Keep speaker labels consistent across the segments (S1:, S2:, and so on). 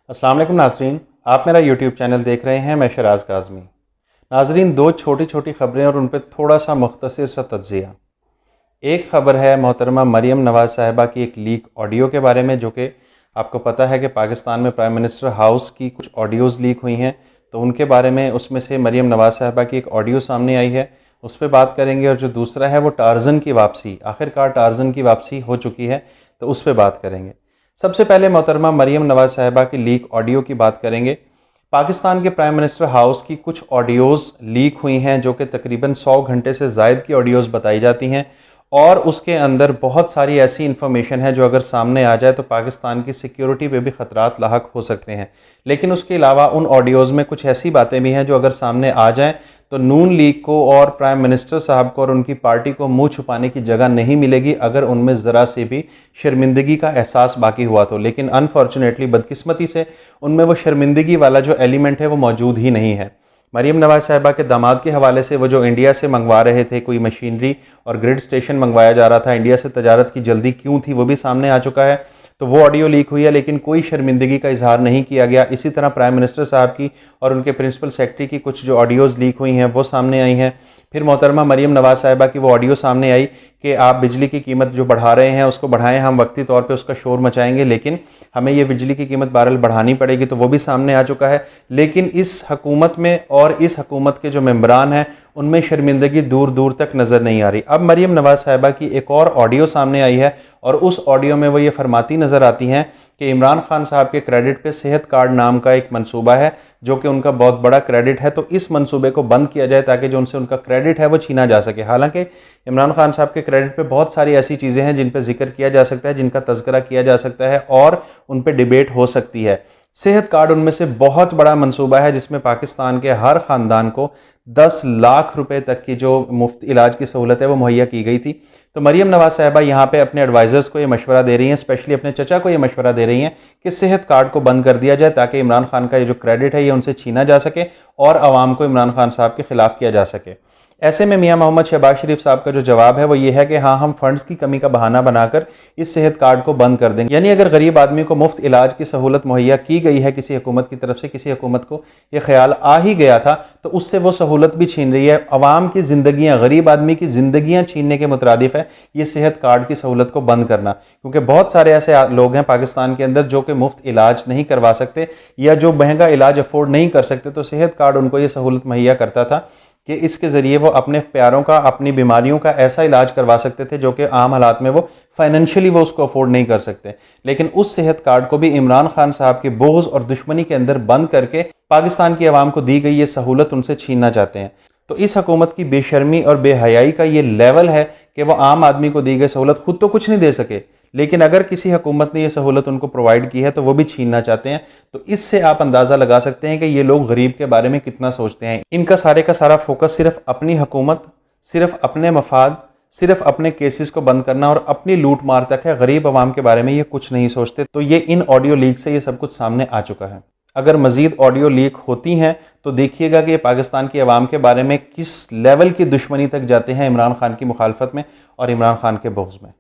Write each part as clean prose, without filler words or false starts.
S1: अस्सलाम वालेकुम नाज़रीन, आप मेरा यूट्यूब चैनल देख रहे हैं। मैं शराज काज़मी। नाज़रीन, दो छोटी छोटी ख़बरें और उन पर थोड़ा सा मुख्तसर सा तज्ज़िया। एक ख़बर है मोहतरमा मरीम नवाज़ साहिबा की एक लीक ऑडियो के बारे में, जो कि आपको पता है कि पाकिस्तान में प्राइम मिनिस्टर हाउस की कुछ ऑडियोज़ लीक हुई हैं। तो उनके बारे में, उसमें से मरीम नवाज़ साहिबा की एक ऑडियो सामने आई है, उस पर बात करेंगे। और जो दूसरा है वो टार्ज़न की वापसी, आखिरकार टार्ज़न की वापसी हो चुकी है, तो उस पर बात करेंगे। सबसे पहले मोहतरमा मरीम नवाज़ साहिबा की लीक ऑडियो की बात करेंगे। पाकिस्तान के प्राइम मिनिस्टर हाउस की कुछ ऑडियोज़ लीक हुई हैं, जो कि तकरीबन 100 घंटे से ज़ायद की ऑडियोज़ बताई जाती हैं। और उसके अंदर बहुत सारी ऐसी इन्फॉर्मेशन है जो अगर सामने आ जाए तो पाकिस्तान की सिक्योरिटी पे भी ख़तरात लाहक हो सकते हैं। लेकिन उसके अलावा उन ऑडियोज़ में कुछ ऐसी बातें भी हैं जो अगर सामने आ जाएं तो नून लीग को और प्राइम मिनिस्टर साहब को और उनकी पार्टी को मुंह छुपाने की जगह नहीं मिलेगी, अगर उनमें ज़रा से भी शर्मिंदगी का एहसास बाकी हुआ तो। लेकिन अनफॉर्चुनेटली, बदकिस्मती से, उनमें वो शर्मिंदगी वाला जो एलिमेंट है वो मौजूद ही नहीं है। मरीम नवाज़ साहिबा के दामाद के हवाले से वो जो इंडिया से मंगवा रहे थे, कोई मशीनरी और ग्रिड स्टेशन मंगवाया जा रहा था, इंडिया से तजारत की जल्दी क्यों थी, वो भी सामने आ चुका है। तो वो ऑडियो लीक हुई है, लेकिन कोई शर्मिंदगी का इजहार नहीं किया गया। इसी तरह प्राइम मिनिस्टर साहब की और उनके प्रिंसिपल सेक्रेटरी की कुछ जो ऑडियोज़ लीक हुई हैं वो सामने आई हैं। फिर मोहतरमा मरीम नवाज़ साहिबा की वो ऑडियो सामने आई कि आप बिजली की कीमत जो बढ़ा रहे हैं उसको बढ़ाएं, हम वक्ती तौर पे उसका शोर मचाएंगे, लेकिन हमें ये बिजली की कीमत बहरहाल बढ़ानी पड़ेगी, तो वो भी सामने आ चुका है। लेकिन इस हकूमत में और इस हकूमत के जो मेंबरान हैं उनमें शर्मिंदगी दूर दूर तक नज़र नहीं आ रही। अब मरीम नवाज़ साहिबा की एक और ऑडियो सामने आई है, और उस ऑडियो में वो ये फरमाती नज़र आती हैं कि इमरान खान साहब के क्रेडिट पे सेहत कार्ड नाम का एक मंसूबा है, जो कि उनका बहुत बड़ा क्रेडिट है, तो इस मंसूबे को बंद किया जाए ताकि जो उनसे उनका क्रेडिट है वो छीना जा सके। हालांकि इमरान खान साहब के क्रेडिट पे बहुत सारी ऐसी चीज़ें हैं जिन पर जिक्र किया जा सकता है, जिनका तज़किरा किया जा सकता है और उन पर डिबेट हो सकती है। सेहत कार्ड उनमें से बहुत बड़ा मंसूबा है, जिसमें पाकिस्तान के हर ख़ानदान को 10 लाख रुपए तक की जो मुफ्त इलाज की सहूलत है वो मुहैया की गई थी। तो मरीम नवाज़ साहिबा यहाँ पे अपने एडवाइज़र्स को ये मशवरा दे रही हैं, स्पेशली अपने चचा को ये मशवरा दे रही हैं कि सेहत कार्ड को बंद कर दिया जाए, ताकि इमरान खान का ये जो क्रेडिट है ये उनसे छीना जा सके और आवाम को इमरान खान साहब के खिलाफ किया जा सके। ऐसे में मियां मोहम्मद शहबाज शरीफ साहब का जो जवाब है वो ये है कि हाँ, हम फंड्स की कमी का बहाना बनाकर इस सेहत कार्ड को बंद कर देंगे। यानी अगर गरीब आदमी को मुफ्त इलाज की सहूलत मुहैया की गई है किसी हुकूमत की तरफ से, किसी हुकूमत को ये ख्याल आ ही गया था, तो उससे वो सहूलत भी छीन रही है। अवाम की ज़िंदगियाँ, गरीब आदमी की ज़िंदगियाँ छीनने के मुतरादिफ है ये सेहत कार्ड की सहूलत को बंद करना। क्योंकि बहुत सारे ऐसे लोग हैं पाकिस्तान के अंदर जो कि मुफ्त इलाज नहीं करवा सकते या जो महंगा इलाज अफोर्ड नहीं कर सकते, तो सेहत कार्ड उनको ये सहूलत मुहैया करता था कि इसके ज़रिए वो अपने प्यारों का, अपनी बीमारियों का ऐसा इलाज करवा सकते थे जो कि आम हालात में वो फाइनेंशियली वो उसको अफोर्ड नहीं कर सकते। लेकिन उस सेहत कार्ड को भी इमरान खान साहब के बोझ और दुश्मनी के अंदर बंद करके पाकिस्तान की आवाम को दी गई ये सहूलत उनसे छीनना चाहते हैं। तो इस हुकूमत की बेशर्मी और बेहयाई का ये लेवल है कि वो आम आदमी को दी गई सहूलत खुद तो कुछ नहीं दे सके, लेकिन अगर किसी हुकूमत ने यह सहूलत उनको प्रोवाइड की है तो वो भी छीनना चाहते हैं। तो इससे आप अंदाज़ा लगा सकते हैं कि ये लोग गरीब के बारे में कितना सोचते हैं। इनका सारे का सारा फोकस सिर्फ अपनी हुकूमत, सिर्फ अपने मफाद, सिर्फ अपने केसेस को बंद करना और अपनी लूट मार तक है। गरीब आवाम के बारे में ये कुछ नहीं सोचते। तो ये इन ऑडियो लीक से ये सब कुछ सामने आ चुका है। अगर मजीद ऑडियो लीक होती हैं तो देखिएगा कि पाकिस्तान की आवाम के बारे में किस लेवल की दुश्मनी तक जाते हैं इमरान खान की मुखालफत में और इमरान खान के बोझ में।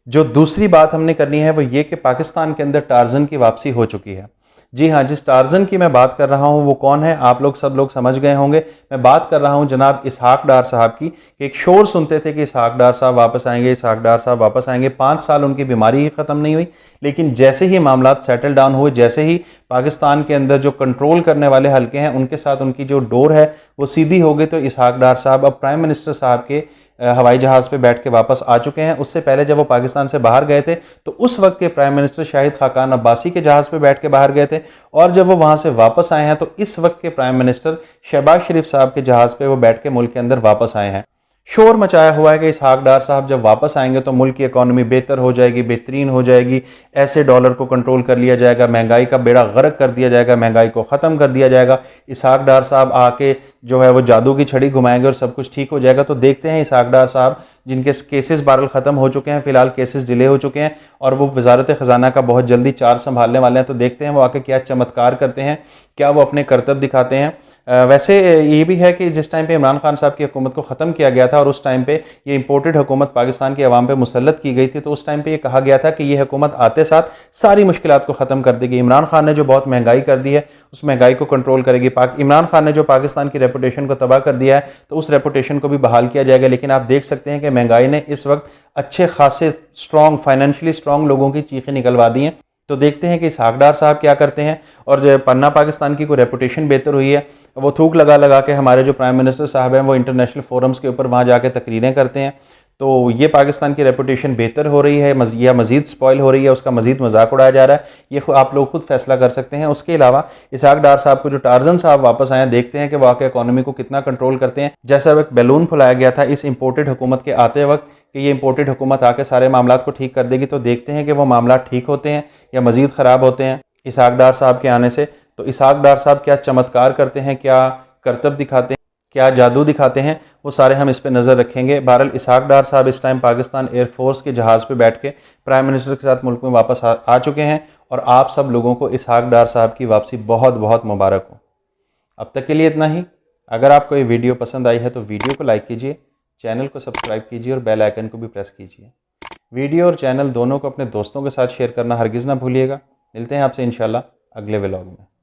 S1: जो दूसरी बात हमने करनी है वो ये कि पाकिस्तान के अंदर टार्ज़न की वापसी हो चुकी है। जी हाँ, जिस टार्ज़न की मैं बात कर रहा हूँ वो कौन है, आप लोग सब लोग समझ गए होंगे। मैं बात कर रहा हूँ जनाब इसहाक डार साहब की। कि एक शोर सुनते थे कि इसहाक डार साहब वापस आएंगे, इसहाक डार साहब वापस आएंगे। 5 साल उनकी बीमारी ही ख़त्म नहीं हुई, लेकिन जैसे ही मामला सेटल डाउन हुए, जैसे ही पाकिस्तान के अंदर जो कंट्रोल करने वाले हल्के हैं उनके साथ उनकी जो डोर है वो सीधी हो गई, तो इसहाक डार साहब अब प्राइम मिनिस्टर साहब के हवाई जहाज़ पे बैठ के वापस आ चुके हैं। उससे पहले जब वो पाकिस्तान से बाहर गए थे तो उस वक्त के प्राइम मिनिस्टर शाहिद खाकान अब्बासी के जहाज़ पे बैठ के बाहर गए थे, और जब वो वहाँ से वापस आए हैं तो इस वक्त के प्राइम मिनिस्टर शहबाज शरीफ साहब के जहाज़ पे वो बैठ के मुल्क के अंदर वापस आए हैं। शोर मचाया हुआ है कि इसहाक डार साहब जब वापस आएंगे तो मुल्क की इकॉनमी बेहतर हो जाएगी, बेहतरीन हो जाएगी, ऐसे डॉलर को कंट्रोल कर लिया जाएगा, महंगाई का बेड़ा गर्क कर दिया जाएगा, महंगाई को ख़त्म कर दिया जाएगा। इसहाक डार साहब आके जो है वो जादू की छड़ी घुमाएंगे और सब कुछ ठीक हो जाएगा। तो देखते हैं इसहाक डार साहब, जिनके केसेस बहरहाल ख़त्म हो चुके हैं, फ़िलहाल केसेस डिले हो चुके हैं और वो वजारत ख़जाना का बहुत जल्दी चार्ज संभालने वाले हैं। तो देखते हैं वो आके क्या चमत्कार करते हैं, क्या वो अपने करतब दिखाते हैं। वैसे ये भी है कि जिस टाइम पे इमरान खान साहब की हुकूमत को ख़त्म किया गया था और उस टाइम पे ये इंपोर्टेड हुकूमत पाकिस्तान की आवाम पे मुसल्लत की गई थी, तो उस टाइम पे ये कहा गया था कि ये हुकूमत आते साथ सारी मुश्किलात को ख़त्म कर देगी। इमरान खान ने जो बहुत महंगाई कर दी है उस महंगाई को कंट्रोल करेगी। इमरान खान ने जो पाकिस्तान की रेपुटेशन को तबाह कर दिया है तो उस रेपुटेशन को भी बहाल किया जाएगा। लेकिन आप देख सकते हैं कि महंगाई ने इस वक्त अच्छे खासे स्ट्रॉन्ग, फाइनेंशियली स्ट्रॉन्ग लोगों की चीखें निकलवा दी हैं। तो देखते हैं कि इसहाक डार साहब क्या करते हैं। और जो पन्ना पाकिस्तान की कोई रेपुटेशन बेहतर हुई है, वो थूक लगा लगा के हमारे जो प्राइम मिनिस्टर साहब हैं वो इंटरनेशनल फोरम्स के ऊपर वहाँ जाके तकरीरें करते हैं, तो ये पाकिस्तान की रेपुटेशन बेहतर हो रही है या मज़ीद स्पॉइल हो रही है, उसका मज़ीद मजाक उड़ाया जा रहा है, ये आप लोग खुद फैसला कर सकते हैं। उसके अलावा इसहाक डार साहब को जो टार्जन साहब वापस आए हैं, देखते हैं कि वाकई इकोनॉमी को कितना कंट्रोल करते हैं। जैसा एक बैलून फुलाया गया था इस इम्पोर्टेड हुकूमत के आते वक्त कि ये इंपोर्टेड हुकूमत आके सारे मामला को ठीक कर देगी, तो देखते हैं कि वो मामला ठीक होते हैं या मज़ीद ख़राब होते हैं इसहाक डार साहब के आने से। तो इसहाक डार साहब क्या चमत्कार करते हैं, क्या करतब दिखाते हैं, क्या जादू दिखाते हैं, वो सारे हम इस पर नज़र रखेंगे। बहरहाल इसहाक डार साहब इस टाइम पाकिस्तान एयरफोर्स के जहाज़ पे बैठ के प्राइम मिनिस्टर के साथ मुल्क में वापस आ चुके हैं और आप सब लोगों को इसहाक डार साहब की वापसी बहुत बहुत मुबारक हो। अब तक के लिए इतना ही। अगर आपको ये वीडियो पसंद आई है तो वीडियो को लाइक कीजिए, चैनल को सब्सक्राइब कीजिए और बेल आइकन को भी प्रेस कीजिए। वीडियो और चैनल दोनों को अपने दोस्तों के साथ शेयर करना हरगिज़ ना भूलिएगा। मिलते हैं आपसे इंशाल्लाह अगले व्लॉग में।